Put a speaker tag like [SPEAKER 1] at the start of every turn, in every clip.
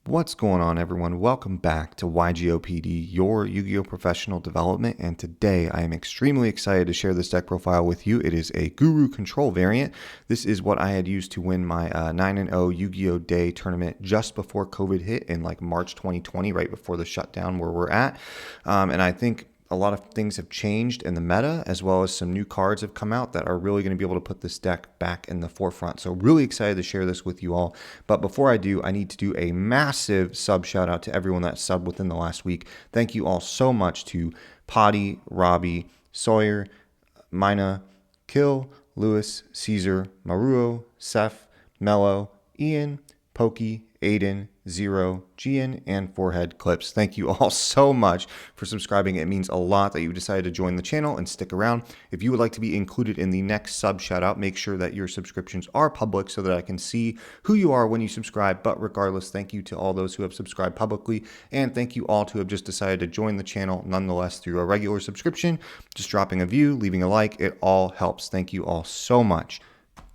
[SPEAKER 1] What's going on, everyone? Welcome back to YGOPD, your Yu-Gi-Oh! Professional development, and today I am extremely excited to share this deck profile with you. It is a Guru Control variant. This is what I had used to win my 9-0 Yu-Gi-Oh! Day tournament just before COVID hit in like March 2020, right before the shutdown where we're at. And I think a lot of things have changed in the meta, as well as some new cards have come out that are really going to be able to put this deck back in the forefront. So really excited to share this with you all. But before I do, I need to do a massive sub shout out to everyone that subbed within the last week. Thank you all so much to Potty, Robbie, Sawyer, Mina, Kill, Lewis, Caesar, Maruo, Seth, Mello, Ian, Pokey, Aiden, Zero, Gian, and Forehead Clips. Thank you all so much for subscribing. It means a lot that you decided to join the channel and stick around. If you would like to be included in the next sub shout out, make sure that your subscriptions are public so that I can see who you are when you subscribe. But regardless, thank you to all those who have subscribed publicly, and thank you all who have just decided to join the channel nonetheless through a regular subscription. Just dropping a view, leaving a like, it all helps. Thank you all so much.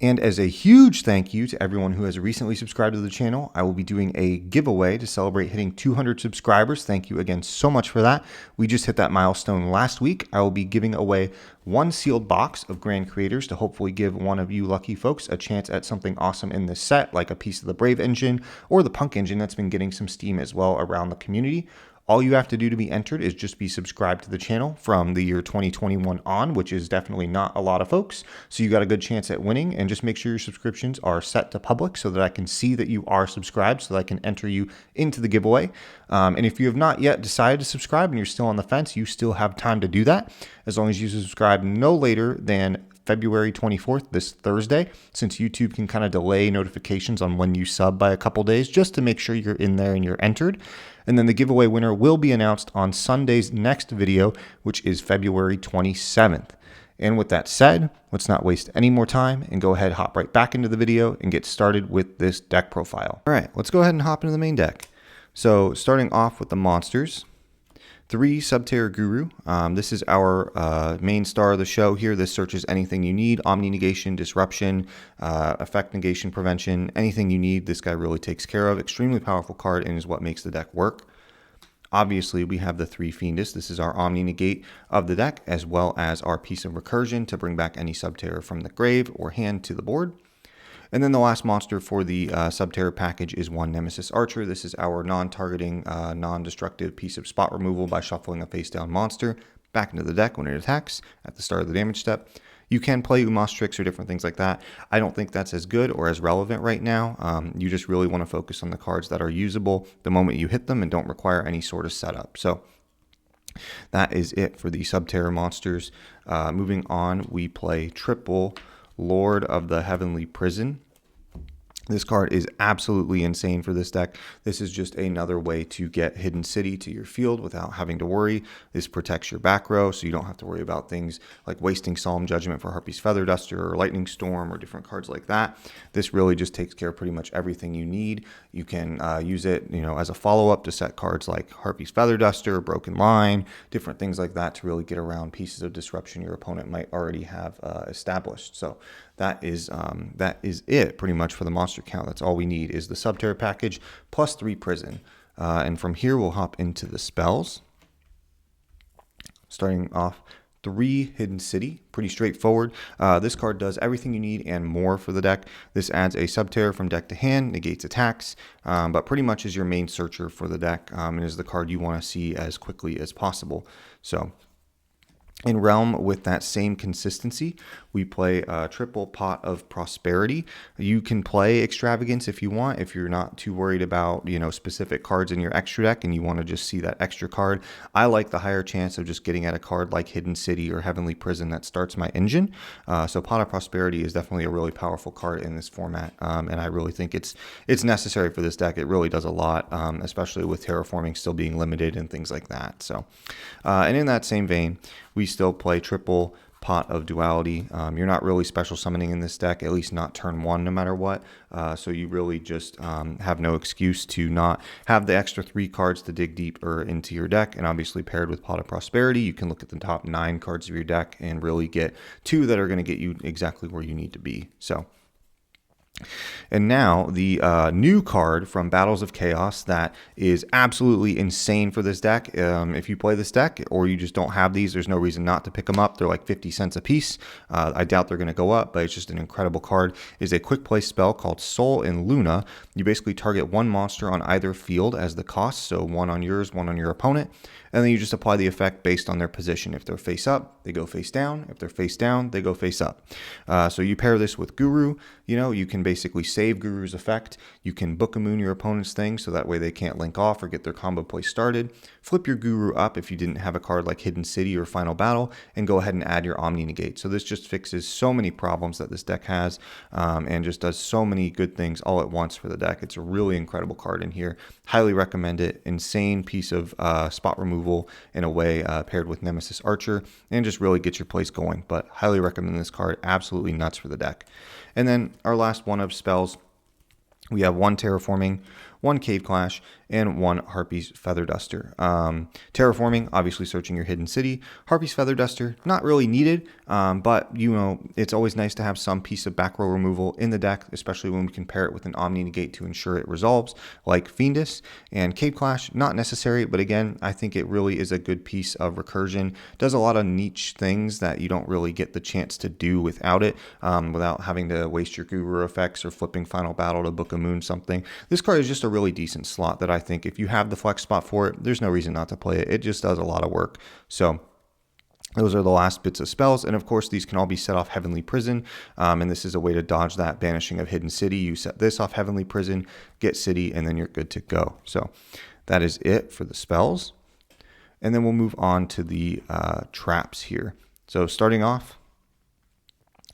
[SPEAKER 1] And as a huge thank you to everyone who has recently subscribed to the channel, I will be doing a giveaway to celebrate hitting 200 subscribers. Thank you again so much for that. We just hit that milestone last week. I will be giving away one sealed box of Grand Creators to hopefully give one of you lucky folks a chance at something awesome in this set, like a piece of the Brave engine or the Punk engine that's been getting some steam as well around the community. All you have to do to be entered is just be subscribed to the channel from the year 2021 on, which is definitely not a lot of folks. So you got a good chance at winning, and just make sure your subscriptions are set to public so that I can see that you are subscribed so that I can enter you into the giveaway. And if you have not yet decided to subscribe and you're still on the fence, you still have time to do that as long as you subscribe no later than February 24th, this Thursday, since YouTube can kind of delay notifications on when you sub by a couple days, just to make sure you're in there and you're entered. And then the giveaway winner will be announced on Sunday's next video, which is February 27th. And with that said, let's not waste any more time and go ahead, hop right back into the video and get started with this deck profile. All right, let's go ahead and hop into the main deck. So starting off with the monsters. 3 Subterror Guru. This is our main star of the show here. This searches anything you need. Omni Negation, Disruption, Effect Negation Prevention, anything you need, this guy really takes care of. Extremely powerful card and is what makes the deck work. Obviously, we have the 3 Fiendish. This is our Omni Negate of the deck, as well as our piece of Recursion to bring back any Subterror from the grave or hand to the board. And then the last monster for the Subterror package is 1 Nemesis Archer. This is our non-targeting, non-destructive piece of spot removal by shuffling a face-down monster back into the deck when it attacks at the start of the damage step. You can play Umastrix or different things like that. I don't think that's as good or as relevant right now. You just really want to focus on the cards that are usable the moment you hit them and don't require any sort of setup. So that is it for the Subterror monsters. Moving on, we play triple Lord of the Heavenly Prison. This card is absolutely insane for this deck. This is just another way to get Hidden City to your field without having to worry. This protects your back row, so you don't have to worry about things like wasting Solemn Judgment for Harpy's Feather Duster or Lightning Storm or different cards like that. This really just takes care of pretty much everything you need. You can use it, as a follow-up to set cards like Harpy's Feather Duster, Broken Line, different things like that to really get around pieces of disruption your opponent might already have established. So that is it pretty much for the monster count. That's all we need is the Subterror package plus 3 Prison. And from here, we'll hop into the spells. Starting off, 3 Hidden City, pretty straightforward. This card does everything you need and more for the deck. This adds a Subterror from deck to hand, negates attacks, but pretty much is your main searcher for the deck and is the card you want to see as quickly as possible. So in Realm, with that same consistency, we play a triple Pot of Prosperity. You can play Extravagance if you want, if you're not too worried about, specific cards in your extra deck and you want to just see that extra card. I like the higher chance of just getting at a card like Hidden City or Heavenly Prison that starts my engine. So Pot of Prosperity is definitely a really powerful card in this format, and I really think it's necessary for this deck. It really does a lot, especially with Terraforming still being limited and things like that. So, and in that same vein, we still play triple Pot of Duality. You're not really special summoning in this deck, at least not turn 1 no matter what. So you really just have no excuse to not have the extra 3 cards to dig deeper into your deck. And obviously paired with Pot of Prosperity, you can look at the top 9 cards of your deck and really get 2 that are going to get you exactly where you need to be. So And now the new card from Battles of Chaos that is absolutely insane for this deck. If you play this deck or you just don't have these, there's no reason not to pick them up. They're like 50 cents a piece. I doubt they're going to go up, but it's just an incredible card. Is a quick play spell called Sol and Luna. You basically target one monster on either field as the cost, so one on yours, one on your opponent, and then you just apply the effect based on their position. If they're face up, they go face down. If they're face down, they go face up. So you pair this with Guru. You can basically save Guru's effect. You can Book of Moon your opponent's thing, so that way they can't link off or get their combo play started. Flip your Guru up if you didn't have a card like Hidden City or Final Battle, and go ahead and add your Omni Negate. So this just fixes so many problems that this deck has, and just does so many good things all at once for the deck. It's a really incredible card in here. Highly recommend it. Insane piece of spot removal in a way, paired with Nemesis Archer, and just really gets your plays going. But highly recommend this card. Absolutely nuts for the deck. And then our last one of spells, we have one Terraforming, one Cave Clash, and one Harpy's Feather Duster. Terraforming, obviously searching your hidden city. Harpy's Feather Duster, not really needed, but it's always nice to have some piece of back row removal in the deck, especially when we can pair it with an Omni Negate to ensure it resolves, like Fiendus. And Cave Clash, not necessary, but again, I think it really is a good piece of recursion. Does a lot of niche things that you don't really get the chance to do without it, without having to waste your Guru effects or flipping Final Battle to Book of Moon something. This card is just a really decent slot that I think if you have the flex spot for it, there's no reason not to play it. It just does a lot of work. So those are the last bits of spells, and of course these can all be set off Heavenly Prison, and this is a way to dodge that banishing of Hidden City. You set this off Heavenly Prison, get City, and then you're good to go. So that is it for the spells, and then we'll move on to the traps here. So starting off,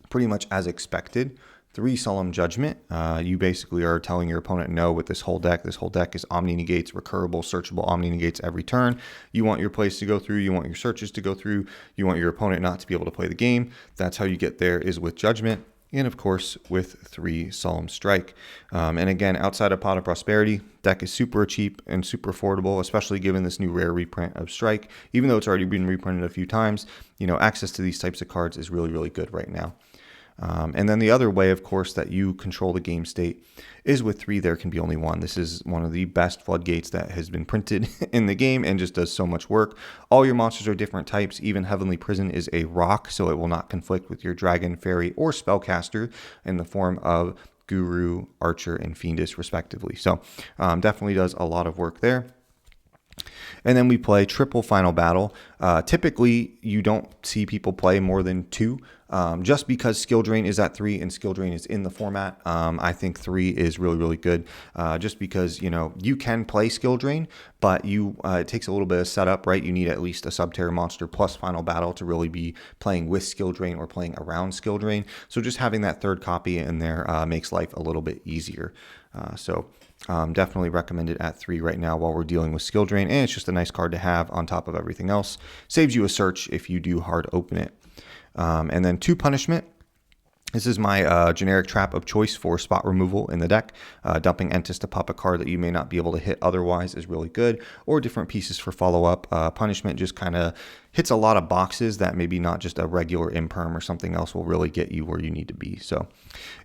[SPEAKER 1] pretty much as expected, 3 Solemn Judgment. You basically are telling your opponent no with this whole deck. This whole deck is Omni Negates, recurable, searchable Omni Negates every turn. You want your plays to go through. You want your searches to go through. You want your opponent not to be able to play the game. That's how you get there, is with Judgment. And of course, with 3 Solemn Strike. And again, outside of Pot of Prosperity, deck is super cheap and super affordable, especially given this new rare reprint of Strike. Even though it's already been reprinted a few times, access to these types of cards is really, really good right now. And then the other way, of course, that you control the game state is with 3 There Can Be Only One. This is one of the best floodgates that has been printed in the game and just does so much work. All your monsters are different types. Even Heavenly Prison is a rock, so it will not conflict with your dragon, fairy, or spellcaster in the form of Guru, Archer, and Fiendus, respectively. So definitely does a lot of work there. And then we play triple Final Battle. Typically, you don't see people play more than 2, just because Skill Drain is at 3 and Skill Drain is in the format. I think 3 is really, really good, just because, you can play Skill Drain, but it takes a little bit of setup, right? You need at least a Subterra monster plus Final Battle to really be playing with Skill Drain or playing around Skill Drain. So just having that third copy in there makes life a little bit easier. Definitely recommend it at 3 right now while we're dealing with Skill Drain, and it's just a nice card to have on top of everything else. Saves you a search if you do hard open it. And then 2 Punishment. This is my generic trap of choice for spot removal in the deck. Dumping Entis to pop a card that you may not be able to hit otherwise is really good, or different pieces for follow-up. Punishment just kind of hits a lot of boxes that maybe not just a regular imperm or something else will really get you where you need to be. So,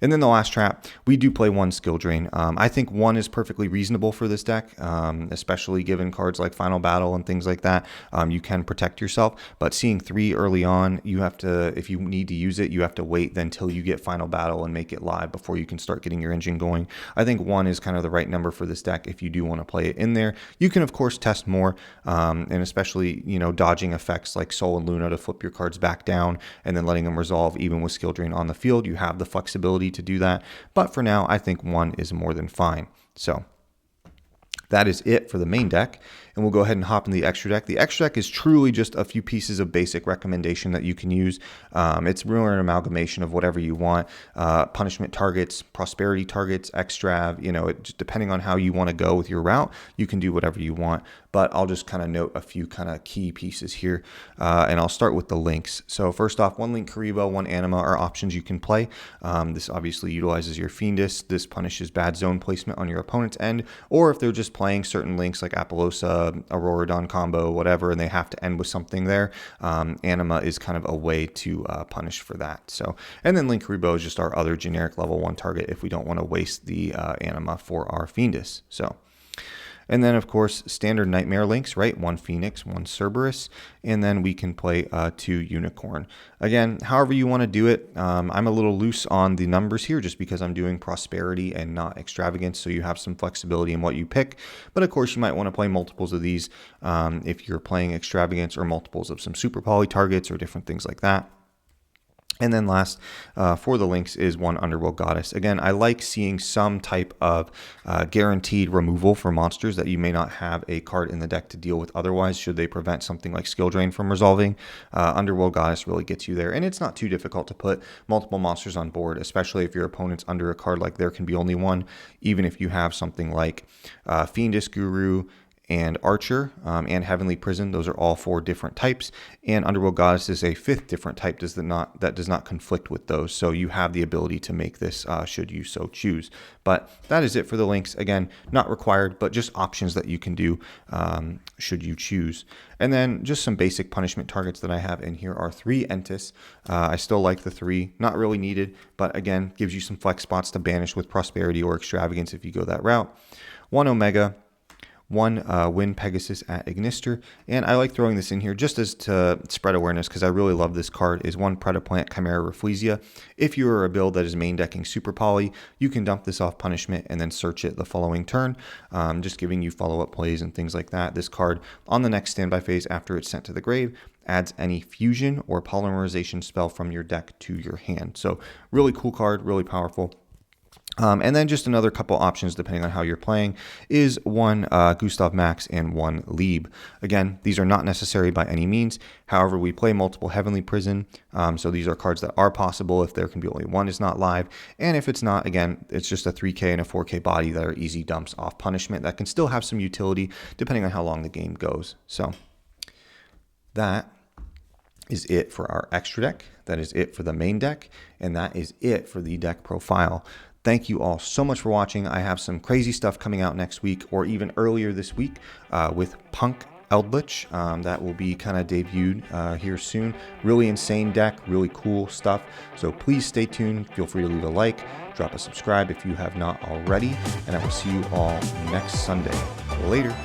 [SPEAKER 1] and then the last trap, we do play 1 Skill Drain. I think 1 is perfectly reasonable for this deck, especially given cards like Final Battle and things like that. You can protect yourself, but seeing 3 early on, you have to, if you need to use it, you have to wait until you get Final Battle and make it live before you can start getting your engine going. I think 1 is kind of the right number for this deck if you do want to play it in there. You can, of course, test more, and especially, dodging effects like Sol and Luna to flip your cards back down and then letting them resolve even with Skill Drain on the field. You have the flexibility to do that. But for now, I think 1 is more than fine. So that is it for the main deck, and we'll go ahead and hop in the extra deck. The extra deck is truly just a few pieces of basic recommendation that you can use. It's really an amalgamation of whatever you want. Punishment targets, prosperity targets, extrav, just depending on how you want to go with your route, you can do whatever you want. but I'll just kind of note a few kind of key pieces here, and I'll start with the links. So first off, 1 Link Kuriboh, 1 Anima are options you can play. This obviously utilizes your Fiendus. This punishes bad zone placement on your opponent's end, or if they're just playing certain links like Apollousa, Auroradon combo, whatever, and they have to end with something there, Anima is kind of a way to punish for that. So, and then Link Kuriboh is just our other generic level 1 target if we don't want to waste the Anima for our Fiendus. So, and then, of course, standard Nightmare links, right? 1 Phoenix, 1 Cerberus, and then we can play 2 Unicorn. Again, however you want to do it. I'm a little loose on the numbers here just because I'm doing Prosperity and not Extravagance, so you have some flexibility in what you pick. But, of course, you might want to play multiples of these if you're playing Extravagance, or multiples of some Super Poly targets or different things like that. And then last for the links is 1 Underworld Goddess. Again, I like seeing some type of guaranteed removal for monsters that you may not have a card in the deck to deal with otherwise, should they prevent something like Skill Drain from resolving. Underworld Goddess really gets you there, and it's not too difficult to put multiple monsters on board, especially if your opponent's under a card like There Can Be Only One, even if you have something like Fiendus Guru, and Archer, and Heavenly Prison. Those are all 4 different types, and Underworld Goddess is a 5th different type that does not conflict with those, so you have the ability to make this should you so choose. But that is it for the links. Again, not required, but just options that you can do should you choose. And then just some basic punishment targets that I have in here are 3 Entis. I still like the 3, not really needed, but again, gives you some flex spots to banish with Prosperity or Extravagance if you go that route. 1 Omega, 1 Wind Pegasus at Ignister, and I like throwing this in here just as to spread awareness because I really love this card, is 1 Predaplant Chimera Rafflesia. If you are a build that is main decking Super Poly, you can dump this off punishment and then search it the following turn, just giving you follow-up plays and things like that. This card, on the next standby phase after it's sent to the grave, adds any fusion or polymerization spell from your deck to your hand. So really cool card, really powerful. And then just another couple options depending on how you're playing is 1 Gustav Max and 1 Lieb. Again, these are not necessary by any means. However, we play multiple Heavenly Prison, so these are cards that are possible if There Can Be Only One is not live. And if it's not, again, it's just a 3K and a 4K body that are easy dumps off punishment that can still have some utility depending on how long the game goes. So that is it for our extra deck. That is it for the main deck. And that is it for the deck profile. Thank you all so much for watching. I have some crazy stuff coming out next week or even earlier this week with Punk Eldritch. That will be kind of debuted here soon. Really insane deck, really cool stuff. So please stay tuned. Feel free to leave a like, drop a subscribe if you have not already, and I will see you all next Sunday. Later.